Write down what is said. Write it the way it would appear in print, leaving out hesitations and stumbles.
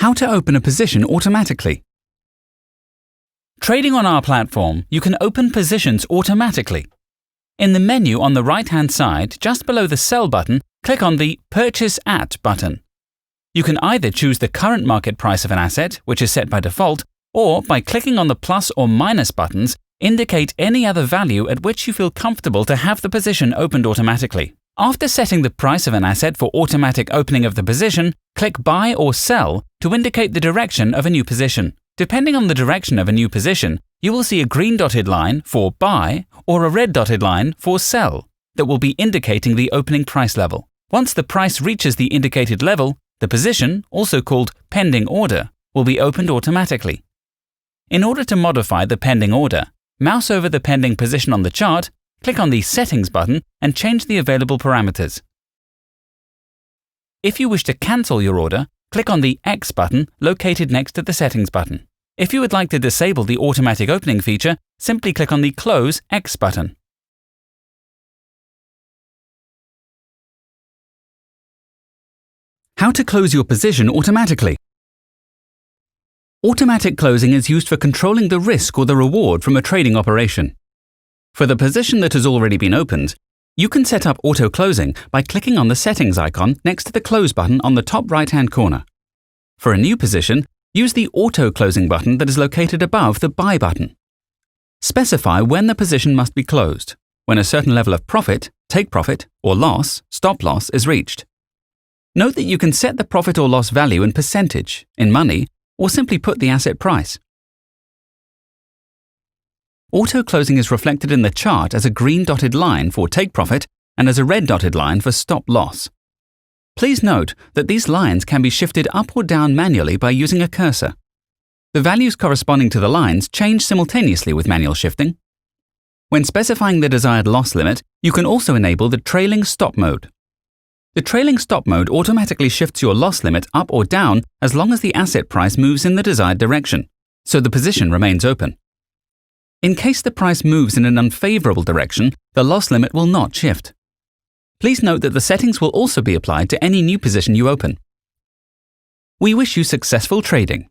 How to open a position automatically. Trading on our platform, you can open positions automatically. In the menu on the right-hand side, just below the Sell button, click on the Purchase At button. You can either choose the current market price of an asset, which is set by default, or by clicking on the plus or minus buttons, indicate any other value at which you feel comfortable to have the position opened automatically. After setting the price of an asset for automatic opening of the position, click Buy or Sell to indicate the direction of a new position. Depending on the direction of a new position, you will see a green dotted line for Buy or a red dotted line for Sell that will be indicating the opening price level. Once the price reaches the indicated level, the position, also called Pending Order, will be opened automatically. In order to modify the pending order, mouse over the pending position on the chart, click on the Settings button and change the available parameters. If you wish to cancel your order, click on the X button located next to the Settings button. If you would like to disable the automatic opening feature, simply click on the Close X button. How to close your position automatically. Automatic closing is used for controlling the risk or the reward from a trading operation. For the position that has already been opened, you can set up auto closing by clicking on the Settings icon next to the Close button on the top right-hand corner. For a new position, use the Auto Closing button that is located above the Buy button. Specify when the position must be closed, when a certain level of profit, take profit, or loss, stop loss is reached. Note that you can set the profit or loss value in percentage, in money, or simply put the asset price. Auto closing is reflected in the chart as a green dotted line for take profit and as a red dotted line for stop loss. Please note that these lines can be shifted up or down manually by using a cursor. The values corresponding to the lines change simultaneously with manual shifting. When specifying the desired loss limit, you can also enable the trailing stop mode. The trailing stop mode automatically shifts your loss limit up or down as long as the asset price moves in the desired direction, so the position remains open. In case the price moves in an unfavorable direction, the loss limit will not shift. Please note that the settings will also be applied to any new position you open. We wish you successful trading.